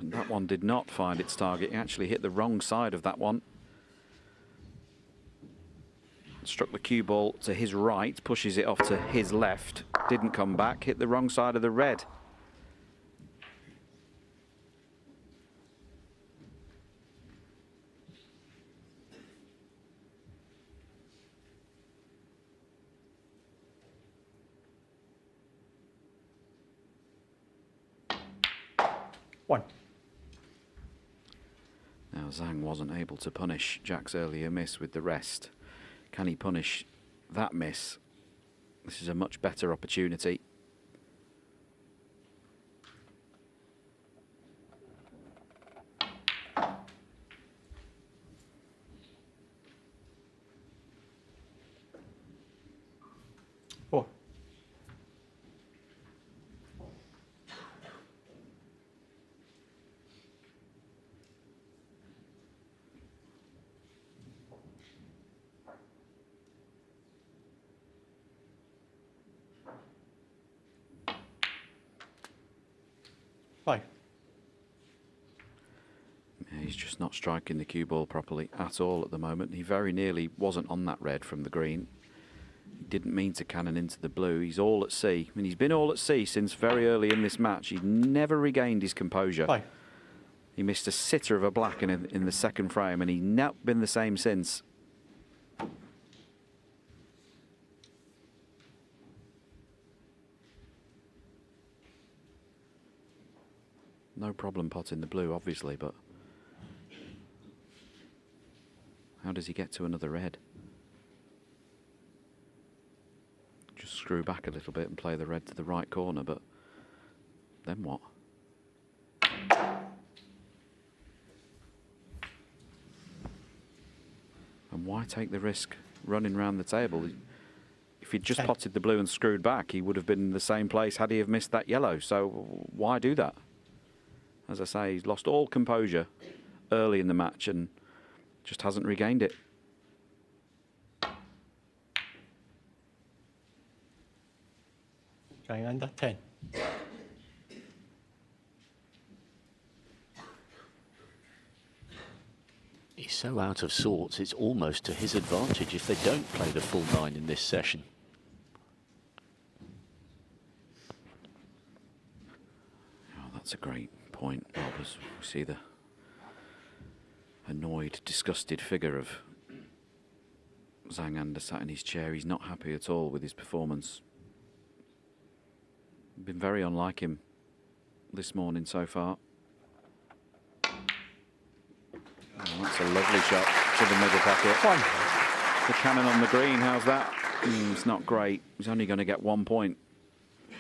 That one did not find its target. He actually hit the wrong side of that one. Struck the cue ball to his right, pushes it off to his left. Didn't come back, hit the wrong side of the red. One. Now Zhang wasn't able to punish Jack's earlier miss with the rest. Can he punish that miss? This is a much better opportunity. Four. Five. Yeah, he's just not striking the cue ball properly at all at the moment. He very nearly wasn't on that red from the green. He didn't mean to cannon into the blue. He's all at sea. I mean, he's been all at sea since very early in this match. He's never regained his composure. Five. He missed a sitter of a black in the second frame, and he's not been the same since. No problem potting the blue, obviously, but how does he get to another red? Just screw back a little bit and play the red to the right corner, but then what? And why take the risk running round the table? If he'd just potted the blue and screwed back, he would have been in the same place had he have missed that yellow. So why do that? As I say, he's lost all composure early in the match and just hasn't regained it. Zhang under 10. He's so out of sorts, it's almost to his advantage if they don't play the full 9 in this session. Oh, that's a great point, Bob, as we see the annoyed, disgusted figure of Zhang Anda sat in his chair. He's not happy at all with his performance. Been very unlike him this morning so far. Oh, that's a lovely shot to the middle pocket. One. The cannon on the green, how's that? It's not great. He's only going to get 1 point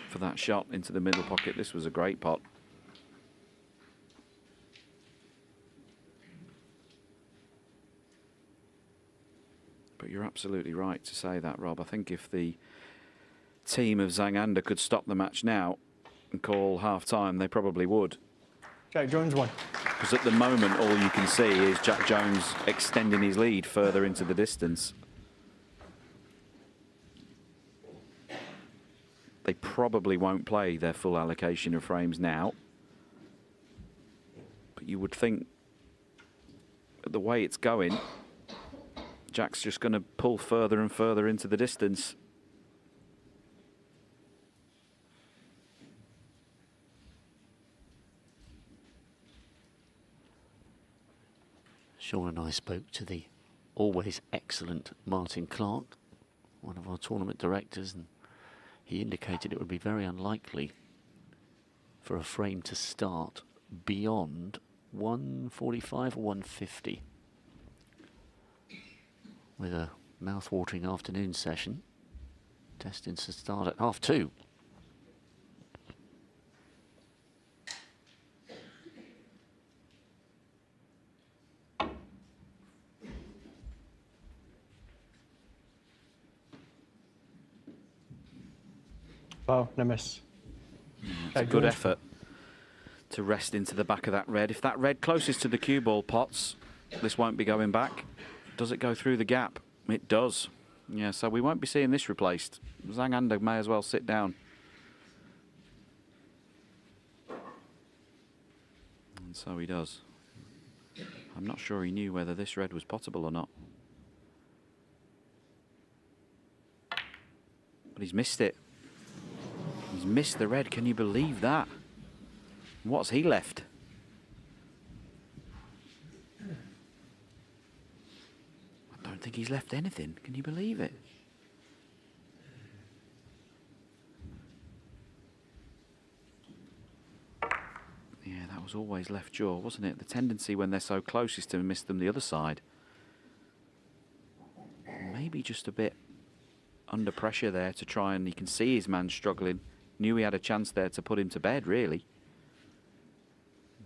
for that shot into the middle pocket. This was a great pot. But you're absolutely right to say that, Rob. I think if the team of Zhang Anda could stop the match now and call half-time, they probably would. Jack Jones 1. Because at the moment, all you can see is Jack Jones extending his lead further into the distance. They probably won't play their full allocation of frames now. But you would think, the way it's going, Jack's just going to pull further and further into the distance. Sean and I spoke to the always excellent Martin Clark, one of our tournament directors, and he indicated it would be very unlikely for a frame to start beyond 145 or 150. With a mouth-watering afternoon session, testing to start at 2:30. Wow, no miss. It's a good effort to rest into the back of that red. If that red closest to the cue ball pots, this won't be going back. Does it go through the gap? It does. Yeah, so we won't be seeing this replaced. Zhang Anda may as well sit down. And so he does. I'm not sure he knew whether this red was potable or not. But he's missed it. He's missed the red. Can you believe that? What's he left? I don't think he's left anything. Can you believe it? Yeah, that was always left jaw, wasn't it? The tendency when they're so close is to miss them the other side. Maybe just a bit under pressure there to try, and you can see his man struggling. Knew he had a chance there to put him to bed, really.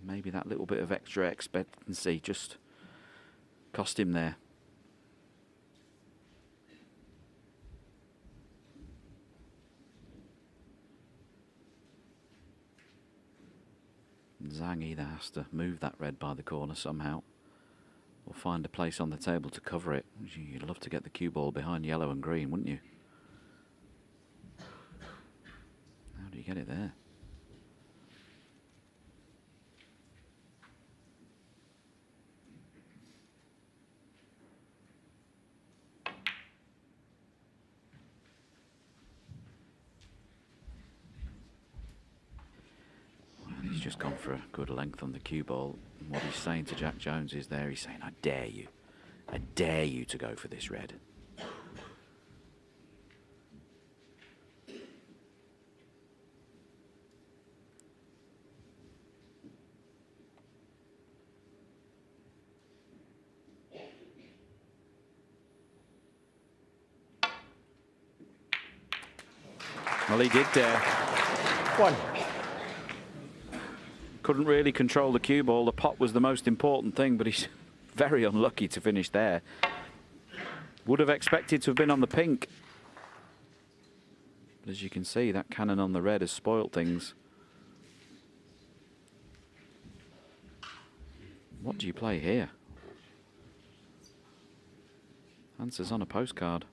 Maybe that little bit of extra expectancy just cost him there. Zhang either has to move that red by the corner somehow or find a place on the table to cover it. You'd love to get the cue ball behind yellow and green, wouldn't you? How do you get it there? He's just gone for a good length on the cue ball. And what he's saying to Jack Jones is there, he's saying, I dare you to go for this red. Well, he did dare. One. Couldn't really control the cue ball. The pot was the most important thing, but he's very unlucky to finish there. Would have expected to have been on the pink. But as you can see, that cannon on the red has spoilt things. What do you play here? Answers on a postcard.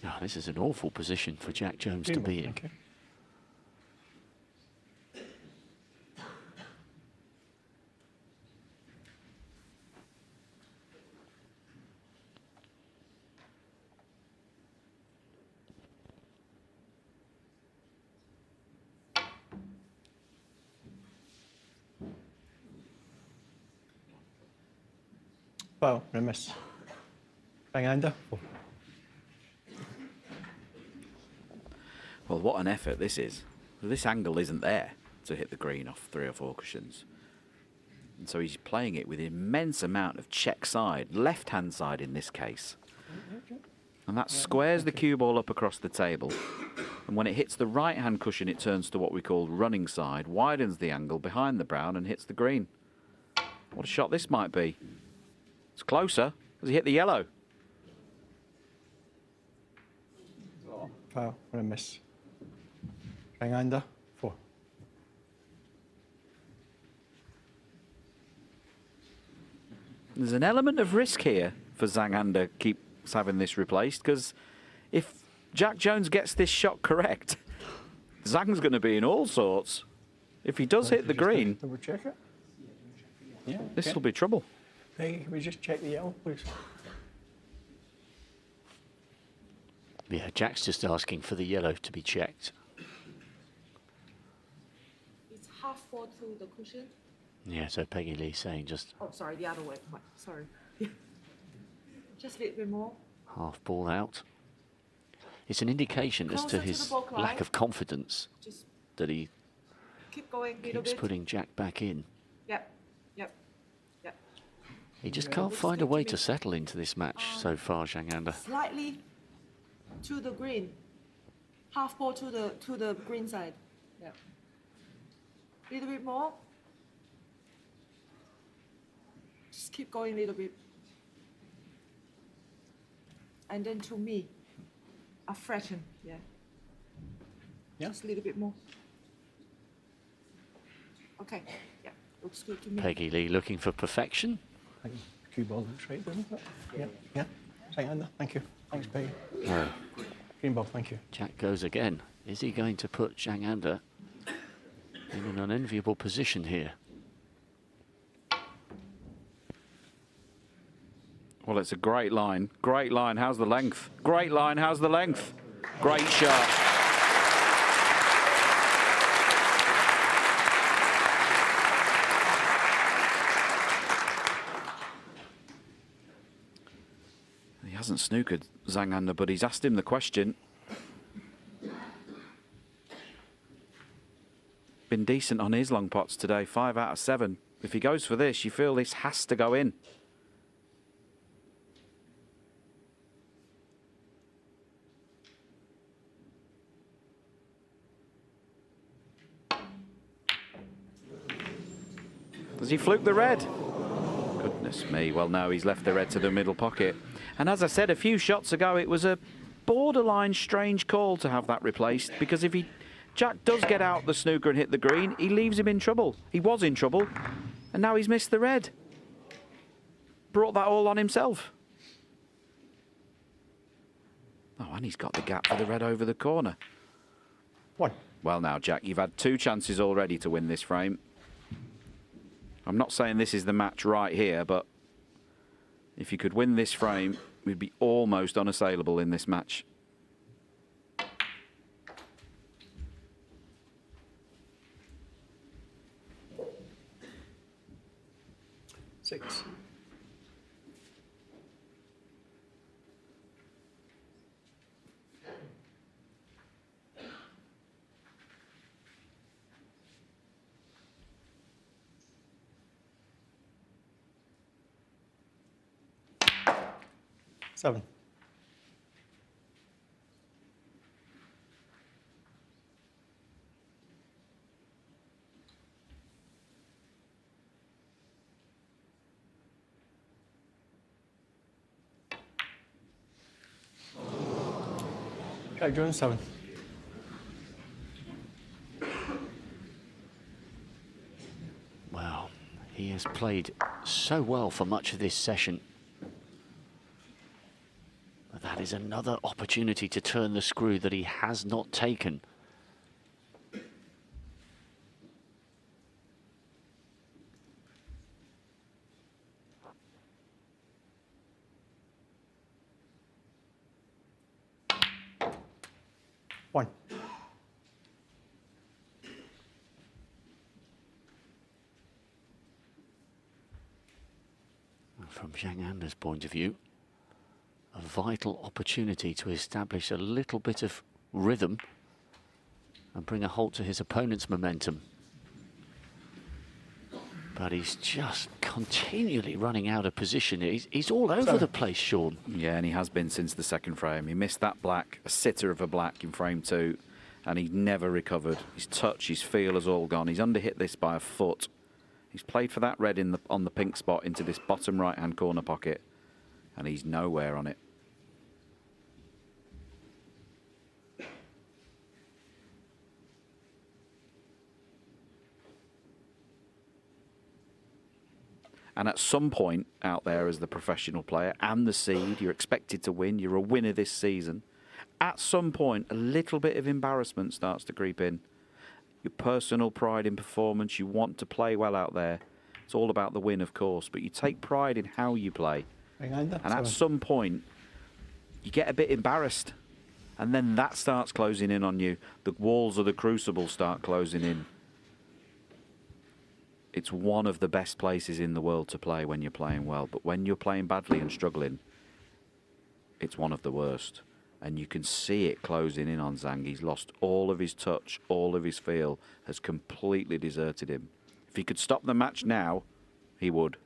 Oh, this is an awful position for Jack Jones to be in. Okay. Well, I miss. Bang under. Oh. Well, what an effort this is. This angle isn't there to hit the green off 3 or 4 cushions. And so he's playing it with immense amount of check side, left-hand side in this case. And that squares the cue ball up across the table. And when it hits the right-hand cushion, it turns to what we call running side, widens the angle behind the brown and hits the green. What a shot this might be. It's closer. Has he hit the yellow? Foul. What a miss. Bang under. 4. There's an element of risk here for Zhang Anda keeps having this replaced, because if Jack Jones gets this shot correct, Zhang's going to be in all sorts. If he does hit the green, Double check it. Yeah. this will be trouble. Hey, can we just check the yellow, please? Yeah, Jack's just asking for the yellow to be checked. It's half 4 to the cushion. Yeah, so Peggy Lee saying just Oh, sorry, the other way. Sorry. Just a little bit more. half ball out. It's an indication as to Closer to his the ball lack line. of confidence Just that he keep going a little keeps bit. putting Jack back in. Yep, yep, yep. He just Yeah. can't Looks find a good to way me. to settle into this match so far, Zhang Anda. Slightly to the green. Half ball to the green side. Yeah. Little bit more. Just keep going a little bit. And then to me, I flatten, yeah. Yeah. Just a little bit more. Okay, yeah, looks good to me. Peggy Lee looking for perfection. I think cue ball looks right, doesn't it? Yeah. Yeah. Right-hander. Thank you. Thanks, Peggy. No. Green ball. Thank you. Jack goes again. Is he going to put Zhang Anda in an unenviable position here? Well, it's a great line. Great line. How's the length? Great line. How's the length? Great shot. He hasn't snookered Zhang Anda, but he's asked him the question. Been decent on his long pots today, 5 out of 7. If he goes for this, you feel this has to go in. Does he fluke the red? Goodness me. Well, no, he's left the red to the middle pocket. And as I said a few shots ago, it was a borderline strange call to have that replaced, because if Jack does get out the snooker and hit the green, he leaves him in trouble. He was in trouble, and now he's missed the red. Brought that all on himself. Oh, and he's got the gap for the red over the corner. One. Well, now, Jack, you've had 2 chances already to win this frame. I'm not saying this is the match right here, but if you could win this frame, we'd be almost unassailable in this match. Six. Seven. Jack Jones, 7. Well, he has played so well for much of this session. But that is another opportunity to turn the screw that he has not taken. One. From Zhang Anda's point of view, a vital opportunity to establish a little bit of rhythm and bring a halt to his opponent's momentum. But he's just continually running out of position. He's all over the place, Sean. Yeah, and he has been since the second frame. He missed that black, a sitter of a black in frame 2, and he never recovered. His touch, his feel has all gone. He's underhit this by a foot. He's played for that red on the pink spot into this bottom right-hand corner pocket, and he's nowhere on it. And at some point out there as the professional player and the seed, you're expected to win. You're a winner this season. At some point, a little bit of embarrassment starts to creep in. Your personal pride in performance. You want to play well out there. It's all about the win, of course, but you take pride in how you play. And at some point, you get a bit embarrassed. And then that starts closing in on you. The walls of the crucible start closing in. It's one of the best places in the world to play when you're playing well. But when you're playing badly and struggling, it's one of the worst. And you can see it closing in on Zhang. He's lost all of his touch, all of his feel, has completely deserted him. If he could stop the match now, he would.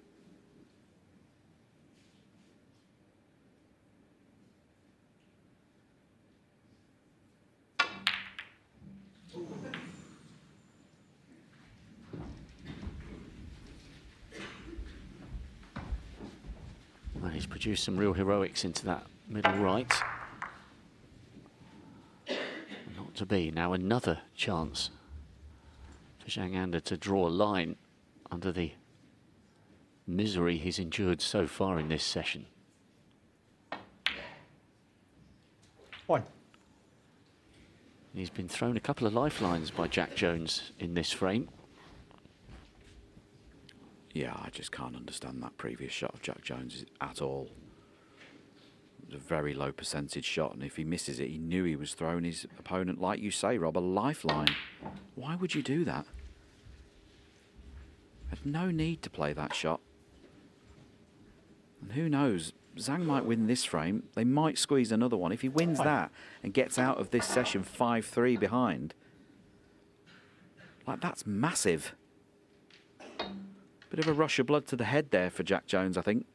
introduce some real heroics into that middle right. Not to be. Now another chance for Zhang Anda to draw a line under the misery he's endured so far in this session. One. He's been thrown a couple of lifelines by Jack Jones in this frame. Yeah, I just can't understand that previous shot of Jack Jones at all. It was a very low percentage shot, and if he misses it, he knew he was throwing his opponent, like you say, Rob, a lifeline. Why would you do that? Had no need to play that shot. And who knows, Zhang might win this frame. They might squeeze another one. If he wins that and gets out of this session 5-3 behind, like, that's massive. Bit of a rush of blood to the head there for Jack Jones, I think.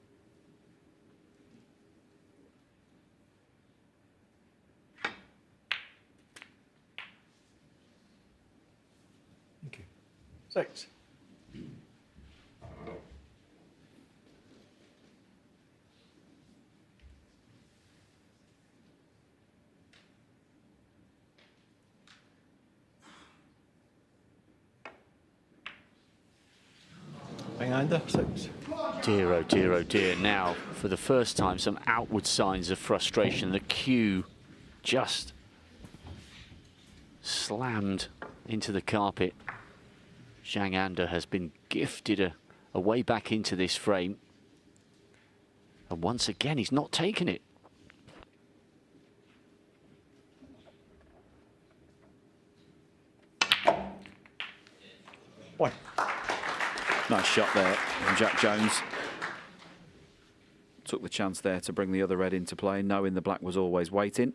Thank you. 6. Under 6. Dear, oh dear, oh dear. Now, for the first time, some outward signs of frustration. The cue just slammed into the carpet. Zhang Anda has been gifted a way back into this frame. And once again, he's not taken it. One. Nice shot there from Jack Jones. Took the chance there to bring the other red into play, knowing the black was always waiting.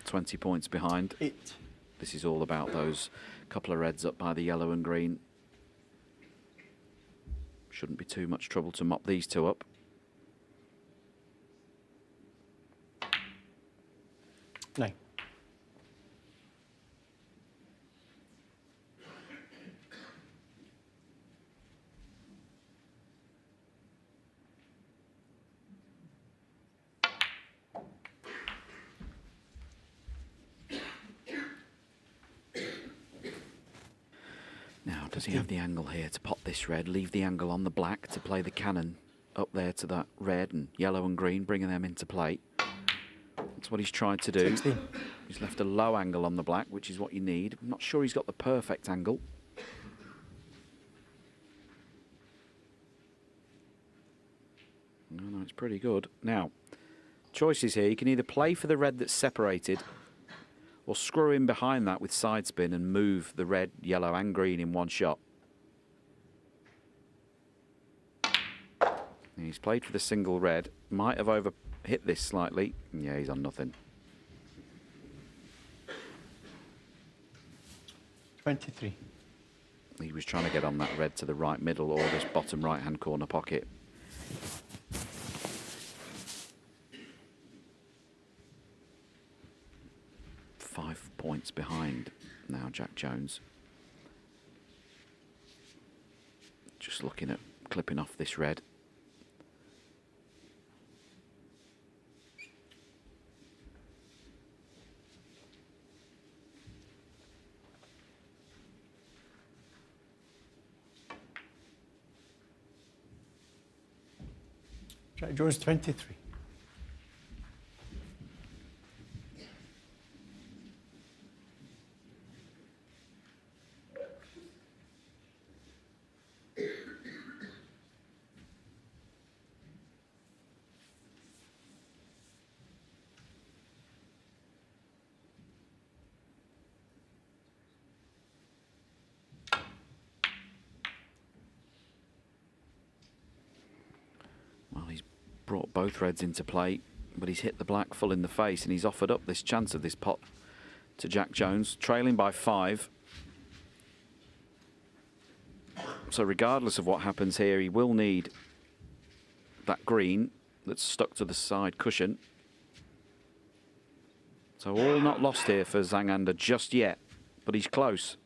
$20 points behind. 8. This is all about those couple of reds up by the yellow and green. Shouldn't be too much trouble to mop these two up. 9. Now, does he have the angle here to pot this red, leave the angle on the black to play the cannon up there to that red and yellow and green, bringing them into play? That's what he's tried to do. 16. He's left a low angle on the black, which is what you need. I'm not sure he's got the perfect angle. No, it's pretty good. Now, choices here. You can either play for the red that's separated or screw in behind that with side spin and move the red, yellow and green in one shot. And he's played for the single red. Might have over hit this slightly. Yeah, he's on nothing. 23. He was trying to get on that red to the right middle or this bottom right-hand corner pocket. $5 points behind now, Jack Jones. Just looking at clipping off this red. Jack Jones 23. Well, he's brought both reds into play, but he's hit the black full in the face, and he's offered up this chance of this pot to Jack Jones, trailing by 5. So regardless of what happens here, he will need that green that's stuck to the side cushion. So all not lost here for Zhang Anda just yet, but he's close.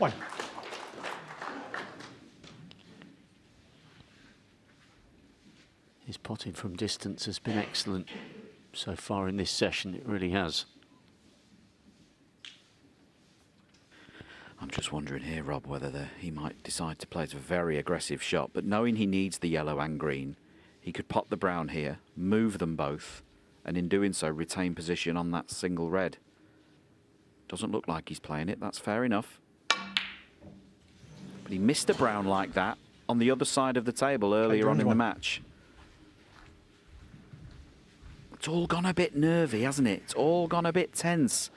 1. His potting from distance has been excellent so far in this session. It really has. I'm just wondering here, Rob, whether he might decide to play a very aggressive shot, but knowing he needs the yellow and green, he could pot the brown here, move them both, and in doing so retain position on that single red. Doesn't look like he's playing it, that's fair enough. But he missed a brown like that on the other side of the table earlier on in the match. It's all gone a bit nervy, hasn't it? It's all gone a bit tense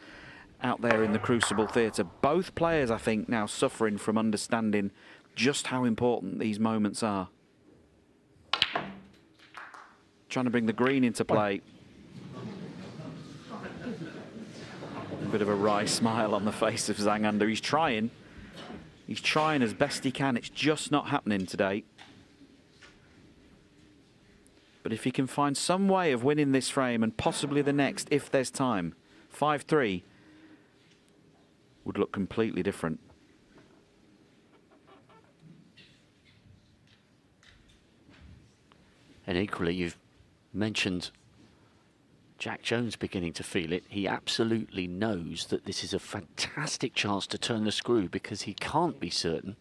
out there in the Crucible Theatre. Both players, I think, now suffering from understanding just how important these moments are. Trying to bring the green into play. A bit of a wry smile on the face of Zhang Anda. He's trying. He's trying as best he can. It's just not happening today. But if he can find some way of winning this frame and possibly the next, if there's time, 5-3 would look completely different. And equally, you've mentioned Jack Jones beginning to feel it. He absolutely knows that this is a fantastic chance to turn the screw, because he can't be certain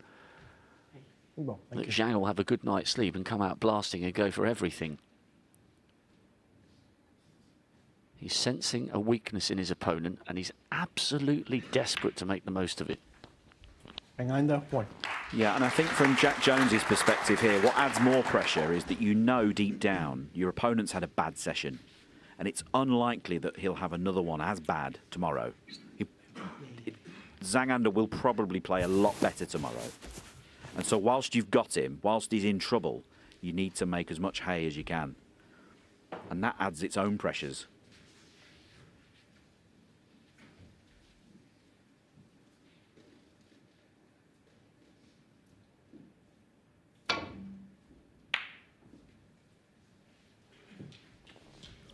that Zhang will have a good night's sleep and come out blasting and go for everything. He's sensing a weakness in his opponent, and he's absolutely desperate to make the most of it. Under 1. Yeah, and I think from Jack Jones's perspective here, what adds more pressure is that you know deep down your opponent's had a bad session, and it's unlikely that he'll have another one as bad tomorrow. Zhang Anda will probably play a lot better tomorrow. And so whilst you've got him, whilst he's in trouble, you need to make as much hay as you can. And that adds its own pressures.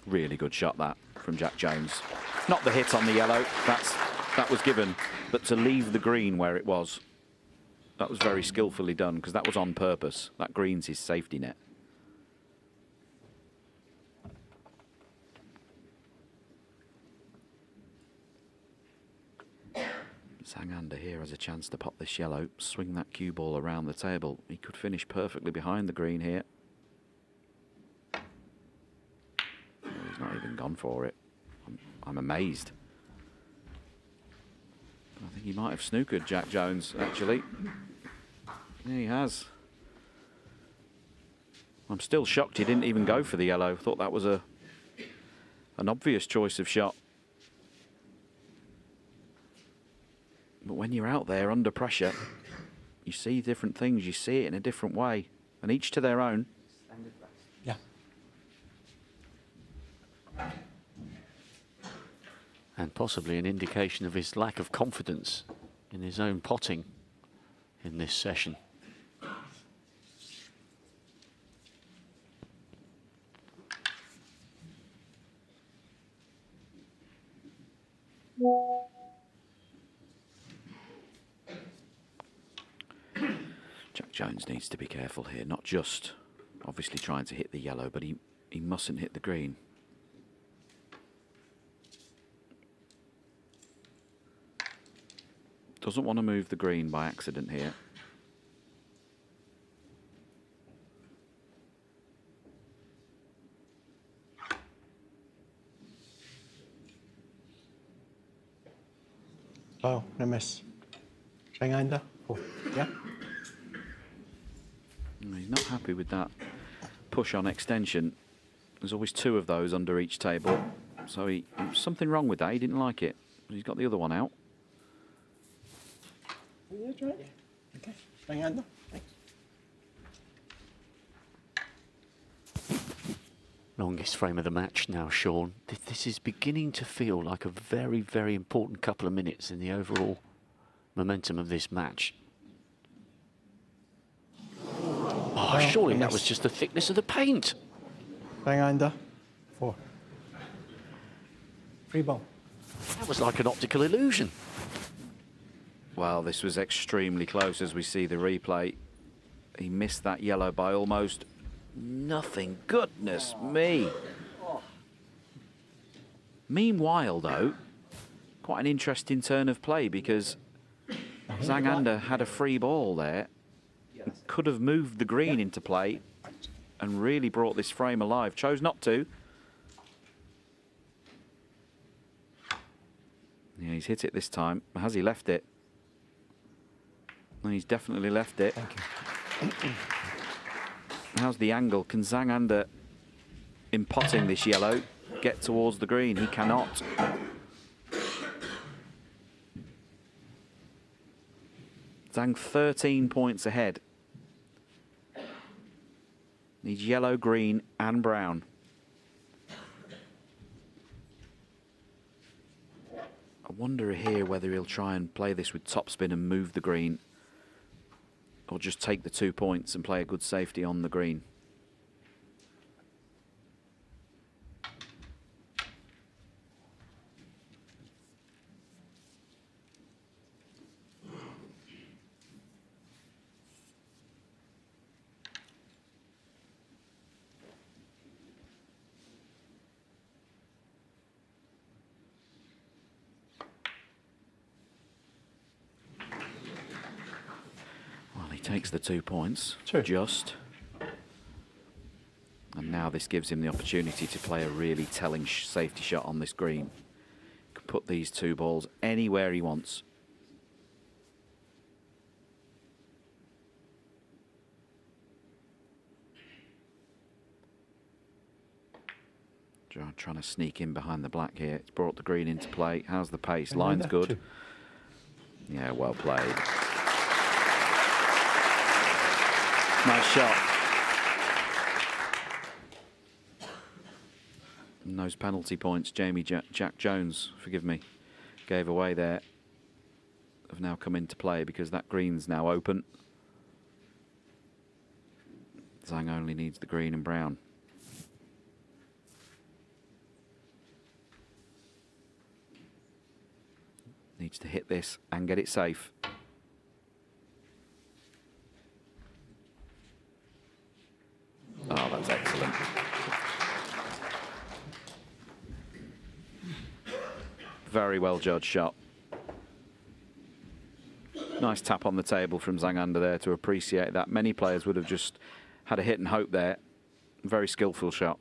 Really good shot, that, from Jack Jones. Not the hit on the yellow, that was given, but to leave the green where it was, that was very skillfully done, because that was on purpose. That green's his safety net. Zhang Anda here has a chance to pop this yellow, swing that cue ball around the table. He could finish perfectly behind the green here. He's not even gone for it. I'm amazed. I think he might have snookered Jack Jones, actually. Yeah, he has. I'm still shocked he didn't even go for the yellow. Thought that was an obvious choice of shot. But when you're out there under pressure, you see different things. You see it in a different way. And each to their own. Yeah. And possibly an indication of his lack of confidence in his own potting in this session. Jack Jones needs to be careful here, not just obviously trying to hit the yellow, but he mustn't hit the green. Doesn't want to move the green by accident here. Oh, no miss. Zhang Anda 4. Yeah. He's not happy with that push on extension. There's always two of those under each table. So there's something wrong with that. He didn't like it. He's got the other one out. Yeah, right. Okay. Zhang Anda. Thanks. Longest frame of the match now, Sean. This is beginning to feel like a very, very important couple of minutes in the overall momentum of this match. Oh, surely that was just the thickness of the paint. Zhang Anda 4. Free ball. That was like an optical illusion. Well, this was extremely close as we see the replay. He missed that yellow by almost nothing. Goodness me. Meanwhile, though, quite an interesting turn of play because Zhang had a free ball there. Could have moved the green into play and really brought this frame alive. Chose not to. Yeah, he's hit it this time. Has he left it? No, he's definitely left it. Thank you. How's the angle? Can Zhang, in potting this yellow, get towards the green? He cannot. Zhang 13 points ahead. Needs yellow, green and brown. I wonder here whether he'll try and play this with topspin and move the green, or just take the 2 points and play a good safety on the green. Takes the 2 points, True. Just. And now this gives him the opportunity to play a really telling safety shot on this green. He can put these 2 balls anywhere he wants. Trying to sneak in behind the black here. It's brought the green into play. How's the pace? Line's good. Yeah, well played. Nice shot. And those penalty points Jack Jones, forgive me, gave away there have now come into play because that green's now open. Zhang only needs the green and brown. Needs to hit this and get it safe. Oh, that's excellent. Very well judged shot. Nice tap on the table from Zhang there to appreciate that. Many players would have just had a hit and hope there. Very skillful shot.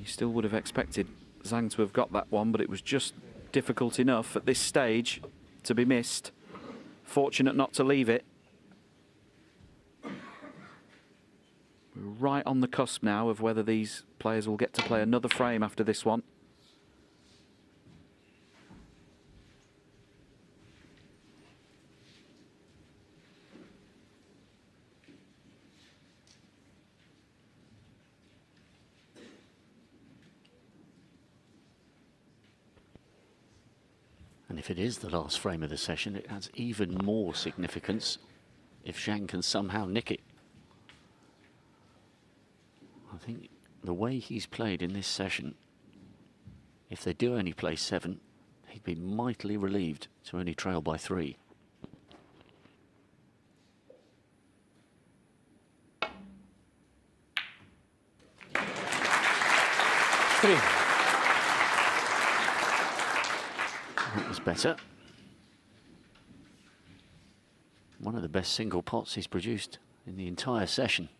Still would have expected Zhang to have got that one, but it was just difficult enough at this stage to be missed. Fortunate not to leave it. We're right on the cusp now of whether these players will get to play another frame after this one. And if it is the last frame of the session, it has even more significance if Zhang can somehow nick it. I think the way he's played in this session, if they do only play 7, he'd be mightily relieved to only trail by 3. That was better. One of the best single pots he's produced in the entire session,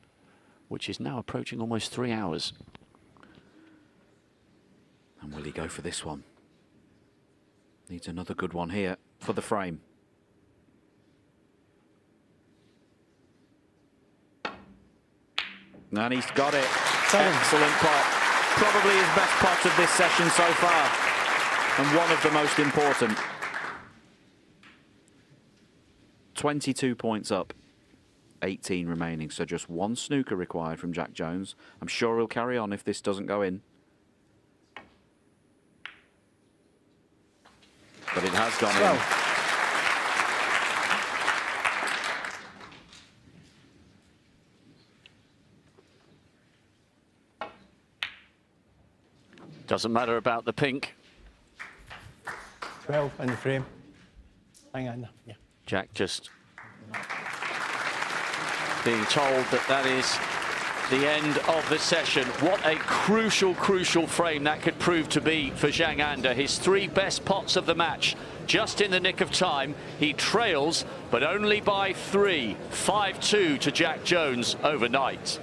which is now approaching almost 3 hours. And will he go for this one? Needs another good one here for the frame. And he's got it. Excellent pot. Probably his best pot of this session so far. And one of the most important. 22 points up, 18 remaining, so just 1 snooker required from Jack Jones. I'm sure he'll carry on if this doesn't go in. but it has gone in. Well, Doesn't matter about the pink. 12 in the frame. Hang on. Yeah. Jack just being told that that is the end of the session. What a crucial frame that could prove to be for Zhang Anda. His 3 best pots of the match, just in the nick of time. He trails, but only by 3. 5-2 to Jack Jones overnight.